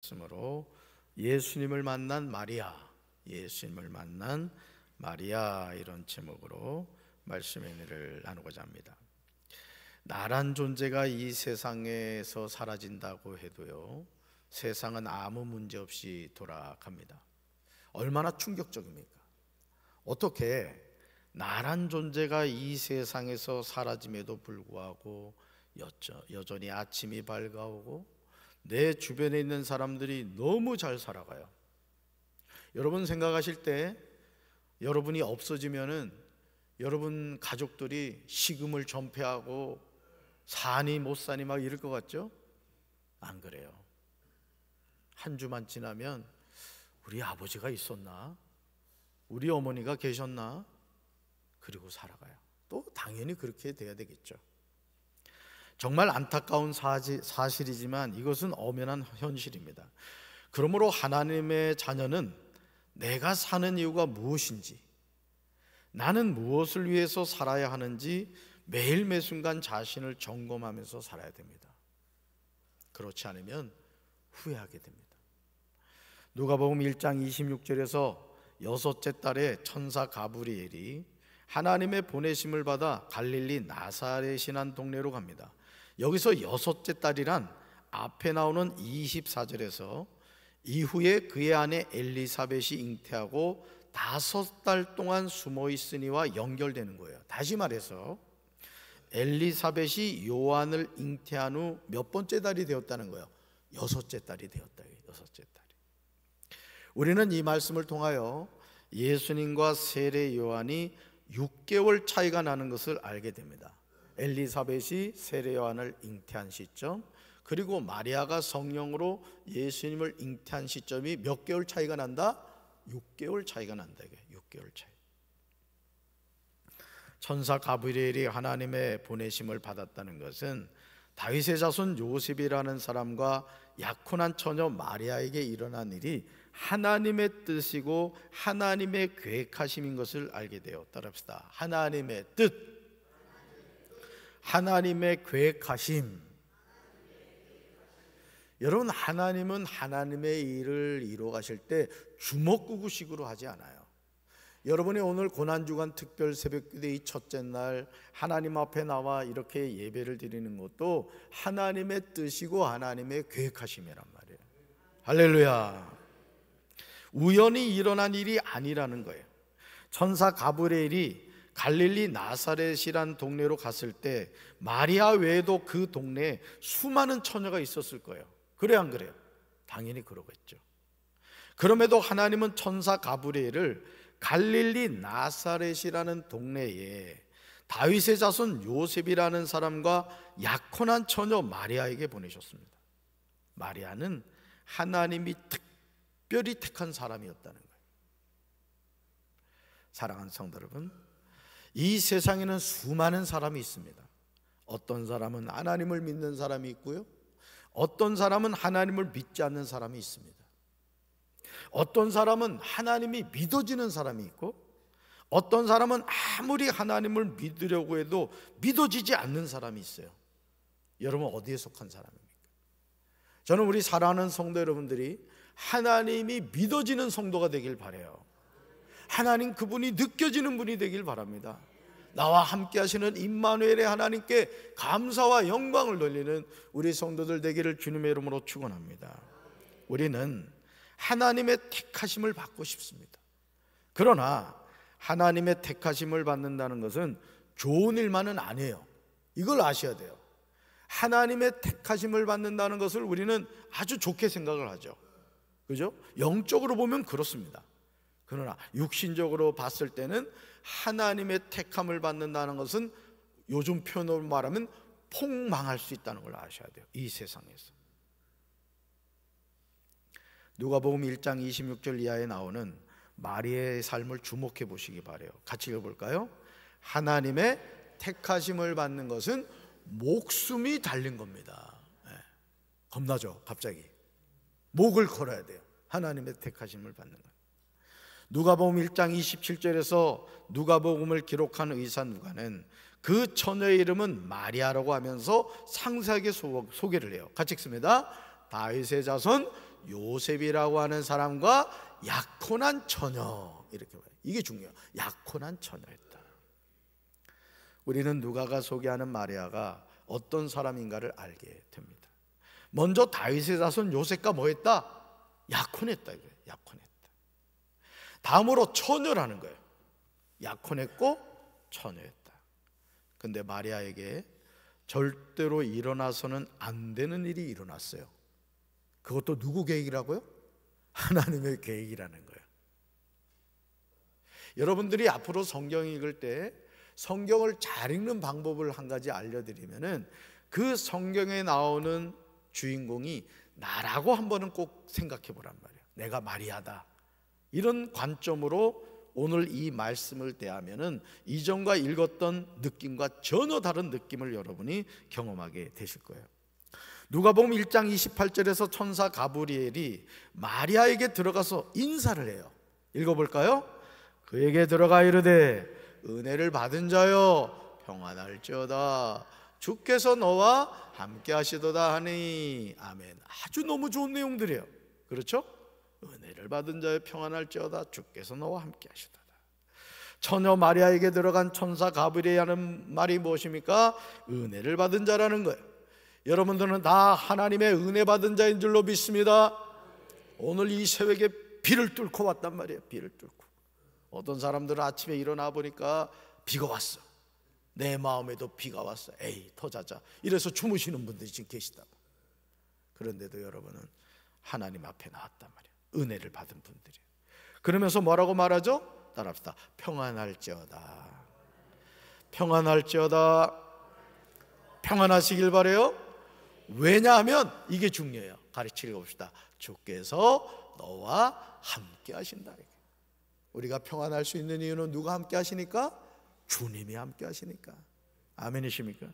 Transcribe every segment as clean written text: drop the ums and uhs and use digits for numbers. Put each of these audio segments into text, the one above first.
말씀으로 예수님을 만난 마리아, 예수님을 만난 마리아, 이런 제목으로 말씀의 은혜를 나누고자 합니다. 나란 존재가 이 세상에서 사라진다고 해도요, 세상은 아무 문제 없이 돌아갑니다. 얼마나 충격적입니까? 어떻게 나란 존재가 이 세상에서 사라짐에도 불구하고 여전히 아침이 밝아오고 내 주변에 있는 사람들이 너무 잘 살아가요. 여러분 생각하실 때 여러분이 없어지면은 여러분 가족들이 식음을 전폐하고 사니 못 사니 막 이럴 것 같죠? 안 그래요. 한 주만 지나면 우리 아버지가 있었나? 우리 어머니가 계셨나? 그리고 살아가요. 또 당연히 그렇게 돼야 되겠죠. 정말 안타까운 사실이지만 이것은 엄연한 현실입니다. 그러므로 하나님의 자녀는 내가 사는 이유가 무엇인지, 나는 무엇을 위해서 살아야 하는지 매일 매순간 자신을 점검하면서 살아야 됩니다. 그렇지 않으면 후회하게 됩니다. 누가복음 1장 26절에서 여섯째 달에 천사 가브리엘이 하나님의 보내심을 받아 갈릴리 나사렛이란 동네로 갑니다. 여기서 여섯째 달이란 앞에 나오는 24절에서 이후에 그의 아내 엘리사벳이 잉태하고 5달 동안 숨어 있으니와 연결되는 거예요. 다시 말해서 엘리사벳이 요한을 잉태한 후 몇 번째 달이 되었다는 거예요? 여섯째 달이 되었다. 여섯째 달이. 우리는 이 말씀을 통하여 예수님과 세례 요한이 6개월 차이가 나는 것을 알게 됩니다. 엘리사벳이 세례 요한을 잉태한 시점, 그리고 마리아가 성령으로 예수님을 잉태한 시점이 몇 개월 차이가 난다? 6개월 차이가 난다. 이게 6개월 차이. 천사 가브리엘이 하나님의 보내심을 받았다는 것은 다윗의 자손 요셉이라는 사람과 약혼한 처녀 마리아에게 일어난 일이 하나님의 뜻이고 하나님의 계획하심인 것을 알게 돼요. 따라합시다. 하나님의 뜻, 하나님의 계획하심. 여러분, 하나님은 하나님의 일을 이루어 가실 때 주먹구구식으로 하지 않아요. 여러분이 오늘 고난주간 특별 새벽기도 이 첫째 날 하나님 앞에 나와 이렇게 예배를 드리는 것도 하나님의 뜻이고 하나님의 계획하심이란 말이에요. 할렐루야. 우연히 일어난 일이 아니라는 거예요. 천사 가브리엘이 갈릴리 나사렛이란 동네로 갔을 때 마리아 외에도 그 동네에 수많은 처녀가 있었을 거예요. 그래 안 그래요? 당연히 그러겠죠. 그럼에도 하나님은 천사 가브리엘을 갈릴리 나사렛이라는 동네에 다윗의 자손 요셉이라는 사람과 약혼한 처녀 마리아에게 보내셨습니다. 마리아는 하나님이 특별히 택한 사람이었다는 거예요. 사랑하는 성도 여러분, 이 세상에는 수많은 사람이 있습니다. 어떤 사람은 하나님을 믿는 사람이 있고요, 어떤 사람은 하나님을 믿지 않는 사람이 있습니다. 어떤 사람은 하나님이 믿어지는 사람이 있고, 어떤 사람은 아무리 하나님을 믿으려고 해도 믿어지지 않는 사람이 있어요. 여러분 어디에 속한 사람입니까? 저는 우리 사랑하는 성도 여러분들이 하나님이 믿어지는 성도가 되길 바라요. 하나님 그분이 느껴지는 분이 되길 바랍니다. 나와 함께 하시는 임마누엘의 하나님께 감사와 영광을 돌리는 우리 성도들 되기를 주님의 이름으로 축원합니다. 우리는 하나님의 택하심을 받고 싶습니다. 그러나 하나님의 택하심을 받는다는 것은 좋은 일만은 아니에요. 이걸 아셔야 돼요. 하나님의 택하심을 받는다는 것을 우리는 아주 좋게 생각을 하죠. 그죠? 영적으로 보면 그렇습니다. 그러나 육신적으로 봤을 때는 하나님의 택함을 받는다는 것은 요즘 표현으로 말하면 폭망할 수 있다는 걸 아셔야 돼요. 이 세상에서. 누가복음 1장 26절 이하에 나오는 마리아의 삶을 주목해 보시기 바라요. 같이 읽어볼까요? 하나님의 택하심을 받는 것은 목숨이 달린 겁니다. 네. 겁나죠? 갑자기 목을 걸어야 돼요. 하나님의 택하심을 받는 것. 누가복음 1장 27절에서 누가복음을 기록한 의사 누가는 그 처녀의 이름은 마리아라고 하면서 상세하게 소개를 해요. 같이 읽습니다. 다윗의 자손 요셉이라고 하는 사람과 약혼한 처녀, 이렇게 봐요. 이게 중요해요. 약혼한 처녀였다. 우리는 누가가 소개하는 마리아가 어떤 사람인가를 알게 됩니다. 먼저 다윗의 자손 요셉과 뭐 했다? 약혼했다 이거예요. 약혼했다. 다음으로 처녀라는 거예요. 약혼했고 처녀였다. 근데 마리아에게 절대로 일어나서는 안 되는 일이 일어났어요. 그것도 누구 계획이라고요? 하나님의 계획이라는 거예요. 여러분들이 앞으로 성경 읽을 때 성경을 잘 읽는 방법을 한 가지 알려드리면은, 그 성경에 나오는 주인공이 나라고 한 번은 꼭 생각해 보란 말이에요. 내가 마리아다. 이런 관점으로 오늘 이 말씀을 대하면은 이전과 읽었던 느낌과 전혀 다른 느낌을 여러분이 경험하게 되실 거예요. 누가복음 1장 28절에서 천사 가브리엘이 마리아에게 들어가서 인사를 해요. 읽어볼까요? 그에게 들어가 이르되 은혜를 받은 자여 평안할지어다 주께서 너와 함께 하시도다 하니. 아멘. 아주 너무 좋은 내용들이에요. 그렇죠? 은혜를 받은 자여 평안할지어다 주께서 너와 함께 하시도다. 처녀 마리아에게 들어간 천사 가브리엘이 하는 말이 무엇입니까? 은혜를 받은 자라는 거예요. 여러분들은 다 하나님의 은혜 받은 자인 줄로 믿습니다. 오늘 이 새벽에 비를 뚫고 왔단 말이에요. 비를 뚫고. 어떤 사람들은 아침에 일어나 보니까 비가 왔어. 내 마음에도 비가 왔어. 에이 더 자자. 이래서 주무시는 분들이 지금 계시다고. 그런데도 여러분은 하나님 앞에 나왔단 말이에요. 은혜를 받은 분들이. 그러면서 뭐라고 말하죠? 따라합시다. 평안할지어다. 평안할지어다. 평안하시길 바래요. 왜냐하면 이게 중요해요. 가르치려 봅시다. 주께서 너와 함께 하신다. 우리가 평안할 수 있는 이유는 누가 함께 하시니까? 주님이 함께 하시니까. 아멘이십니까?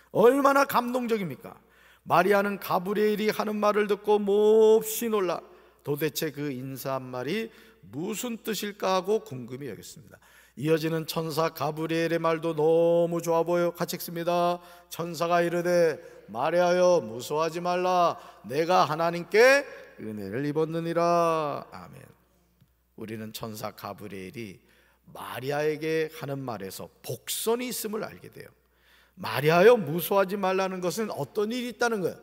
얼마나 감동적입니까? 마리아는 가브리엘이 하는 말을 듣고 몹시 놀라 도대체 그 인사한 말이 무슨 뜻일까 하고 궁금히 여겼습니다. 이어지는 천사 가브리엘의 말도 너무 좋아 보여. 같이 읽습니다. 천사가 이르되 마리아여 무서워하지 말라 내가 하나님께 은혜를 입었느니라. 아멘. 우리는 천사 가브리엘이 마리아에게 하는 말에서 복선이 있음을 알게 돼요. 마리아여 무서워하지 말라는 것은 어떤 일이 있다는 거예요.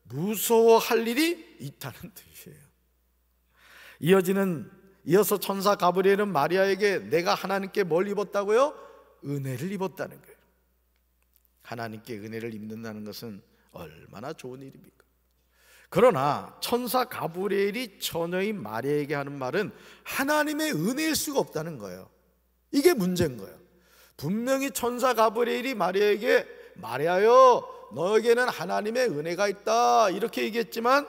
무서워할 일이 있다는 뜻이에요. 이어서 천사 가브리엘은 마리아에게 내가 하나님께 뭘 입었다고요? 은혜를 입었다는 거예요. 하나님께 은혜를 입는다는 것은 얼마나 좋은 일입니까? 그러나 천사 가브리엘이 처녀인 마리아에게 하는 말은 하나님의 은혜일 수가 없다는 거예요. 이게 문제인 거예요. 분명히 천사 가브리엘이 마리아에게 마리아여 너에게는 하나님의 은혜가 있다 이렇게 얘기했지만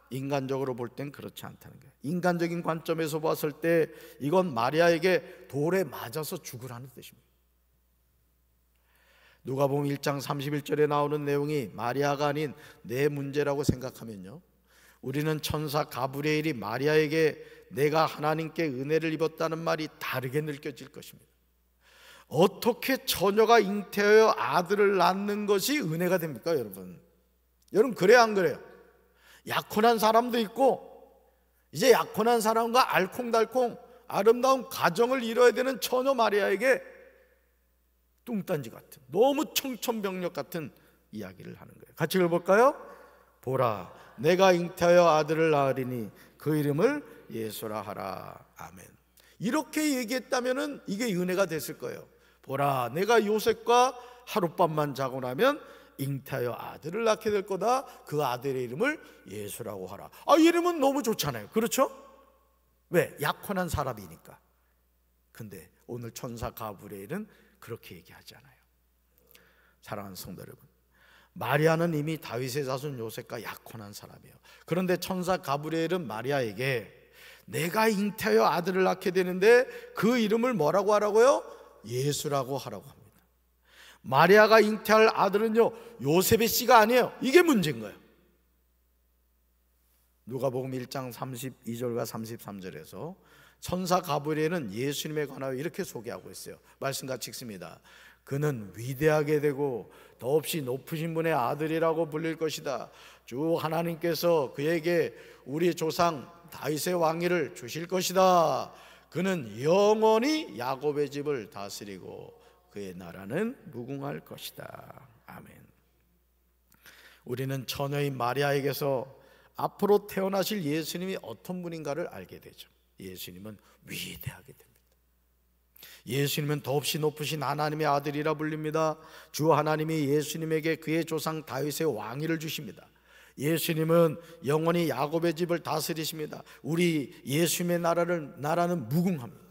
인간적으로 볼 땐 그렇지 않다는 거예요. 인간적인 관점에서 봤을 때 이건 마리아에게 돌에 맞아서 죽으라는 뜻입니다. 누가복음 1장 31절에 나오는 내용이 마리아가 아닌 내 문제라고 생각하면요, 우리는 천사 가브리엘이 마리아에게 내가 하나님께 은혜를 입었다는 말이 다르게 느껴질 것입니다. 어떻게 처녀가 잉태하여 아들을 낳는 것이 은혜가 됩니까, 여러분? 여러분 그래요 안 그래요? 약혼한 사람도 있고 이제 약혼한 사람과 알콩달콩 아름다운 가정을 이뤄야 되는 처녀 마리아에게 뚱딴지 같은 너무 청천벽력 같은 이야기를 하는 거예요. 같이 읽어볼까요? 보라 내가 잉태하여 아들을 낳으리니 그 이름을 예수라 하라. 아멘. 이렇게 얘기했다면 이게 은혜가 됐을 거예요. 보라 내가 요셉과 하룻밤만 자고 나면 잉태하여 아들을 낳게 될 거다. 그 아들의 이름을 예수라고 하라. 이름은 너무 좋잖아요. 그렇죠? 왜? 약혼한 사람이니까. 근데 오늘 천사 가브리엘은 그렇게 얘기하지 않아요. 사랑하는 성도 여러분, 마리아는 이미 다윗의 자손 요셉과 약혼한 사람이에요. 그런데 천사 가브리엘은 마리아에게 내가 잉태하여 아들을 낳게 되는데 그 이름을 뭐라고 하라고요? 예수라고 하라고 합니다. 마리아가 잉태할 아들은요 요셉의 씨가 아니에요. 이게 문제인 거예요. 누가복음 1장 32절과 33절에서 천사 가브리엘은 예수님에 관하여 이렇게 소개하고 있어요. 말씀 같이 읽습니다. 그는 위대하게 되고 더없이 높으신 분의 아들이라고 불릴 것이다. 주 하나님께서 그에게 우리 조상 다윗의 왕위를 주실 것이다. 그는 영원히 야곱의 집을 다스리고 그의 나라는 무궁할 것이다. 아멘. 우리는 처녀인 마리아에게서 앞으로 태어나실 예수님이 어떤 분인가를 알게 되죠. 예수님은 위대하게 됩니다. 예수님은 더없이 높으신 하나님의 아들이라 불립니다. 주 하나님이 예수님에게 그의 조상 다윗의 왕위를 주십니다. 예수님은 영원히 야곱의 집을 다스리십니다. 우리 예수님의 나라는 무궁합니다.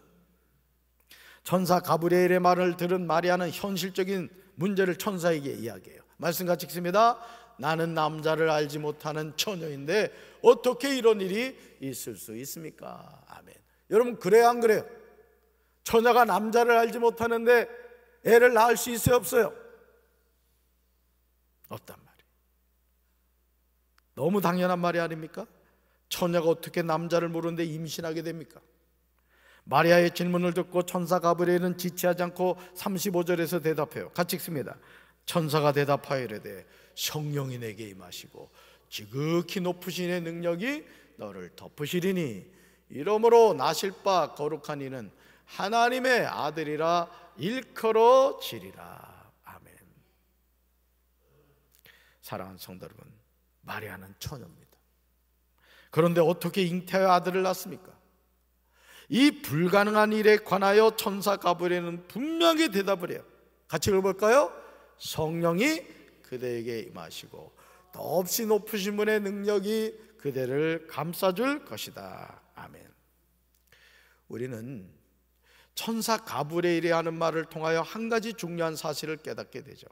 천사 가브리엘의 말을 들은 마리아는 현실적인 문제를 천사에게 이야기해요. 말씀 같이 읽습니다. 나는 남자를 알지 못하는 처녀인데 어떻게 이런 일이 있을 수 있습니까? 아멘. 여러분, 그래요 안 그래요? 처녀가 남자를 알지 못하는데 애를 낳을 수 있어요 없어요? 없단 말이에요. 너무 당연한 말이 아닙니까? 처녀가 어떻게 남자를 모르는데 임신하게 됩니까? 마리아의 질문을 듣고 천사 가브리엘은 지체하지 않고 35절에서 대답해요. 같이 읽습니다. 천사가 대답하여 이르되 성령이 내게 임하시고 지극히 높으신 이의 능력이 너를 덮으시리니 이러므로 나실 바 거룩한 이는 하나님의 아들이라 일컬어지리라. 아멘. 사랑하는 성도 여러분, 마리아는 처녀입니다. 그런데 어떻게 잉태하여 아들을 낳습니까? 이 불가능한 일에 관하여 천사 가브리엘은 분명히 대답을 해요. 같이 읽어볼까요? 성령이 그대에게 임하시고 더없이 높으신 분의 능력이 그대를 감싸줄 것이다. 아멘. 우리는 천사 가브리엘이 하는 말을 통하여 한 가지 중요한 사실을 깨닫게 되죠.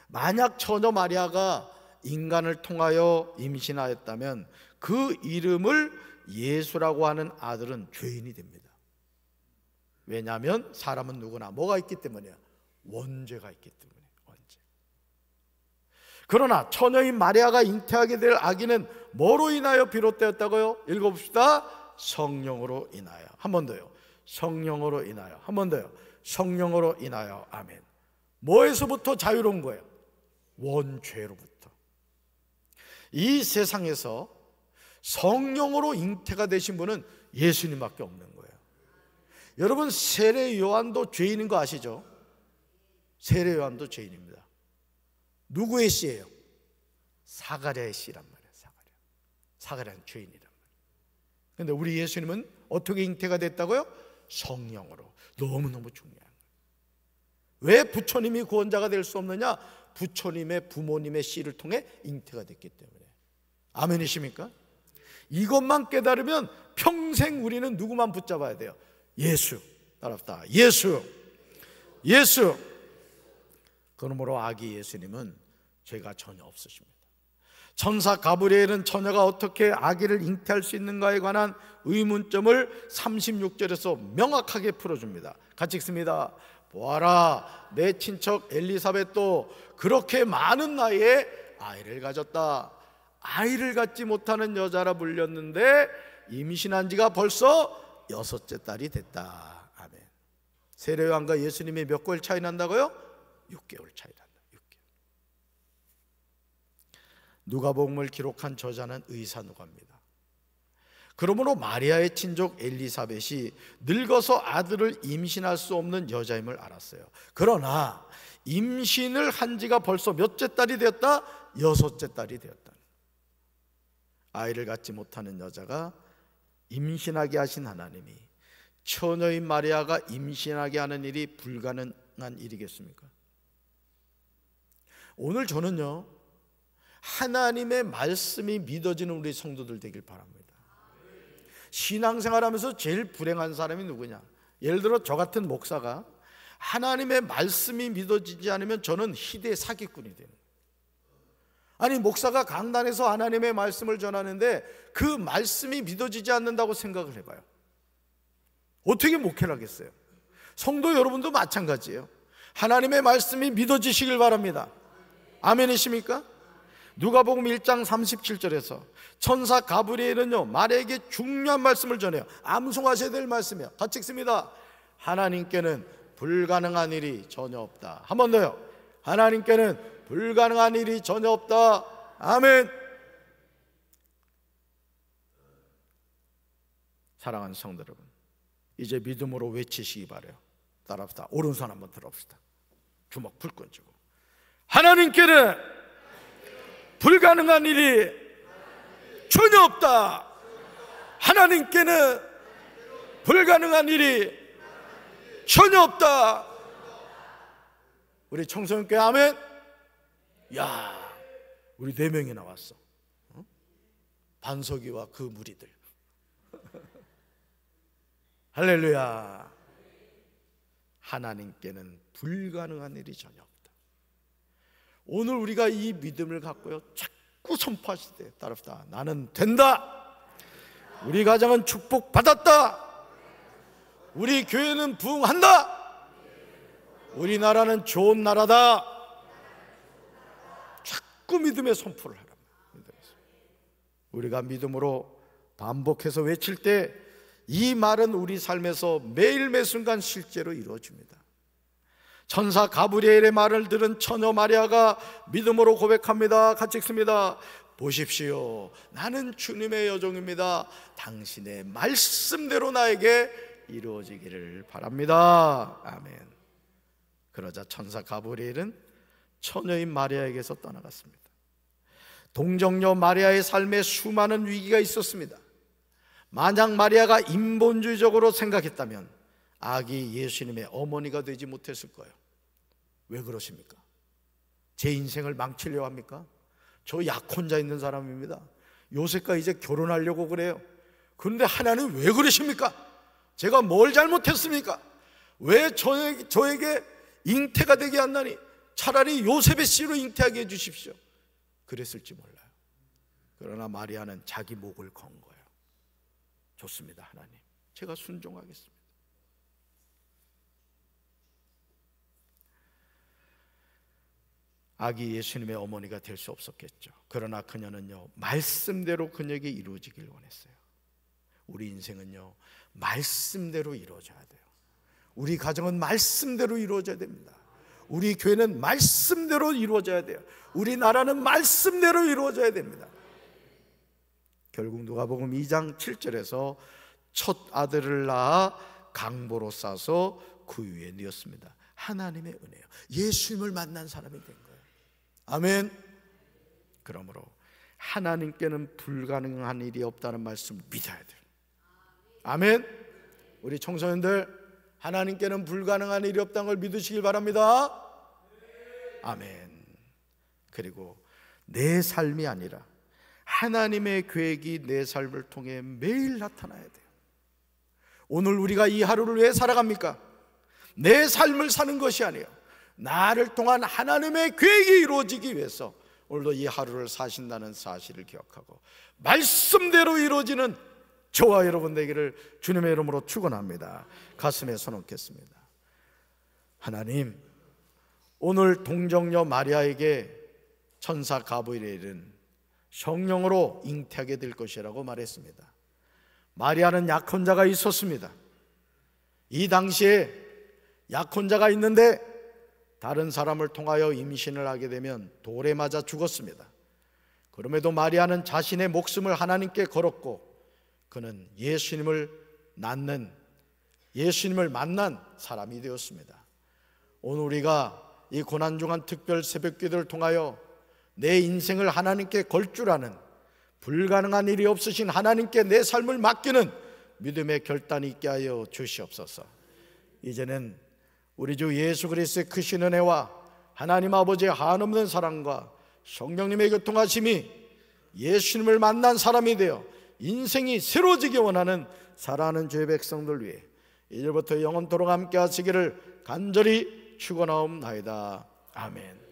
만약 처녀 마리아가 인간을 통하여 임신하였다면 그 이름을 예수라고 하는 아들은 죄인이 됩니다. 왜냐하면 사람은 누구나 뭐가 있기 때문이에요? 원죄가 있기 때문에. 원죄. 그러나 처녀인 마리아가 잉태하게 될 아기는 뭐로 인하여 비롯되었다고요? 읽어봅시다. 성령으로 인하여. 한 번 더요. 성령으로 인하여. 한 번 더요. 성령으로 인하여. 아멘. 뭐에서부터 자유로운 거예요? 원죄로부터. 이 세상에서 성령으로 잉태가 되신 분은 예수님밖에 없는 거예요. 여러분, 세례 요한도 죄인인 거 아시죠? 세례 요한도 죄인입니다. 누구의 씨예요? 사가랴의 씨란 말이에요. 사가랴는 죄인이란 말이에요. 그런데 우리 예수님은 어떻게 잉태가 됐다고요? 성령으로. 너무너무 중요한 거예요. 왜 부처님이 구원자가 될 수 없느냐? 부처님의 부모님의 씨를 통해 잉태가 됐기 때문에. 아멘이십니까? 이것만 깨달으면 평생 우리는 누구만 붙잡아야 돼요? 예수. 따라합시다. 예수. 예수. 그러므로 아기 예수님은 죄가 전혀 없으십니다. 천사 가브리엘은 처녀가 어떻게 아기를 잉태할 수 있는가에 관한 의문점을 36절에서 명확하게 풀어줍니다. 같이 읽습니다. 보아라, 내 친척 엘리사벳도 그렇게 많은 나이에 아이를 가졌다. 아이를 갖지 못하는 여자라 불렸는데 임신한 지가 벌써 6째 딸이 됐다. 아멘. 세례요한과 예수님이 몇 개월 차이 난다고요? 6개월 차이 난다. 6개월. 누가복음을 기록한 저자는 의사 누가입니다. 그러므로 마리아의 친족 엘리사벳이 늙어서 아들을 임신할 수 없는 여자임을 알았어요. 그러나 임신을 한 지가 벌써 몇째 딸이 되었다? 6째 딸이 되었다. 아이를 갖지 못하는 여자가 임신하게 하신 하나님이 처녀인 마리아가 임신하게 하는 일이 불가능한 일이겠습니까? 오늘 저는요, 하나님의 말씀이 믿어지는 우리 성도들 되길 바랍니다. 신앙생활하면서 제일 불행한 사람이 누구냐? 예를 들어 저 같은 목사가 하나님의 말씀이 믿어지지 않으면 저는 희대의 사기꾼이 되는 거예요. 아니, 목사가 강단에서 하나님의 말씀을 전하는데 그 말씀이 믿어지지 않는다고 생각을 해봐요. 어떻게 목회를 하겠어요? 성도 여러분도 마찬가지예요. 하나님의 말씀이 믿어지시길 바랍니다. 아멘이십니까? 누가복음 1장 37절에서 천사 가브리엘은요, 마리아에게 중요한 말씀을 전해요. 암송하셔야 될 말씀이에요. 같이 읽습니다. 하나님께는 불가능한 일이 전혀 없다. 한 번 더요. 하나님께는 불가능한 일이 전혀 없다. 아멘. 사랑하는 성도 여러분, 이제 믿음으로 외치시기 바라요. 따라합시다. 오른손 한번 들어봅시다. 주먹 불끈 쥐고, 하나님께는 불가능한 일이 전혀 없다. 하나님께는 불가능한 일이 전혀 없다. 우리 청소년교회 아멘. 야, 우리 4명이 나왔어. 반석이와 그 무리들. 할렐루야. 하나님께는 불가능한 일이 전혀 없다. 오늘 우리가 이 믿음을 갖고요, 자꾸 선포하실 때 따라합시다. 나는 된다. 우리 가정은 축복받았다. 우리 교회는 부흥한다. 우리나라는 좋은 나라다. 자꾸 믿음의 선포를 하라. 우리가 믿음으로 반복해서 외칠 때 이 말은 우리 삶에서 매일 매 순간 실제로 이루어집니다. 천사 가브리엘의 말을 들은 처녀 마리아가 믿음으로 고백합니다. 같이 읽습니다. 보십시오, 나는 주님의 여종입니다. 당신의 말씀대로 나에게 이루어지기를 바랍니다. 아멘. 그러자 천사 가브리엘은 처녀인 마리아에게서 떠나갔습니다. 동정녀 마리아의 삶에 수많은 위기가 있었습니다. 만약 마리아가 인본주의적으로 생각했다면 아기 예수님의 어머니가 되지 못했을 거예요. 왜 그러십니까? 제 인생을 망치려고 합니까? 저 약혼자 있는 사람입니다. 요셉과 이제 결혼하려고 그래요. 그런데 하나님 왜 그러십니까? 제가 뭘 잘못했습니까? 왜 저에게 잉태가 되게 한다니? 차라리 요셉의 씨로 잉태하게 해주십시오. 그랬을지 몰라요. 그러나 마리아는 자기 목을 건 거예요. 좋습니다, 하나님, 제가 순종하겠습니다. 아기 예수님의 어머니가 될 수 없었겠죠. 그러나 그녀는요, 말씀대로 그녀에게 이루어지길 원했어요. 우리 인생은요, 말씀대로 이루어져야 돼요. 우리 가정은 말씀대로 이루어져야 됩니다. 우리 교회는 말씀대로 이루어져야 돼요. 우리나라는 말씀대로 이루어져야 됩니다. 결국 누가복음 2장 7절에서 첫 아들을 낳아 강보로 싸서 그 위에 뉘었습니다. 하나님의 은혜요. 예수님을 만난 사람이 된 거예요. 아멘. 그러므로 하나님께는 불가능한 일이 없다는 말씀을 믿어야 돼요. 아멘. 우리 청소년들, 하나님께는 불가능한 일이 없다는 걸 믿으시길 바랍니다. 아멘. 그리고 내 삶이 아니라 하나님의 계획이 내 삶을 통해 매일 나타나야 돼요. 오늘 우리가 이 하루를 왜 살아갑니까? 내 삶을 사는 것이 아니에요. 나를 통한 하나님의 계획이 이루어지기 위해서 오늘도 이 하루를 사신다는 사실을 기억하고 말씀대로 이루어지는 저와 여러분 되기를 주님의 이름으로 축원합니다. 가슴에 손 얹겠습니다. 하나님, 오늘 동정녀 마리아에게 천사 가브리엘은 성령으로 잉태하게 될 것이라고 말했습니다. 마리아는 약혼자가 있었습니다. 이 당시에 약혼자가 있는데 다른 사람을 통하여 임신을 하게 되면 돌에 맞아 죽었습니다. 그럼에도 마리아는 자신의 목숨을 하나님께 걸었고 그는 예수님을 만난 사람이 되었습니다. 오늘 우리가 이 고난중한 특별 새벽기도를 통하여 내 인생을 하나님께 걸 줄 아는, 불가능한 일이 없으신 하나님께 내 삶을 맡기는 믿음의 결단이 있게 하여 주시옵소서. 이제는 우리 주 예수 그리스도의 크신 은혜와 하나님 아버지의 한없는 사랑과 성령님의 교통하심이 예수님을 만난 사람이 되어 인생이 새로워지기 원하는 사랑하는 주의 백성들 위해 이제부터 영원토록 함께 하시기를 간절히 축원하옵나이다. 아멘.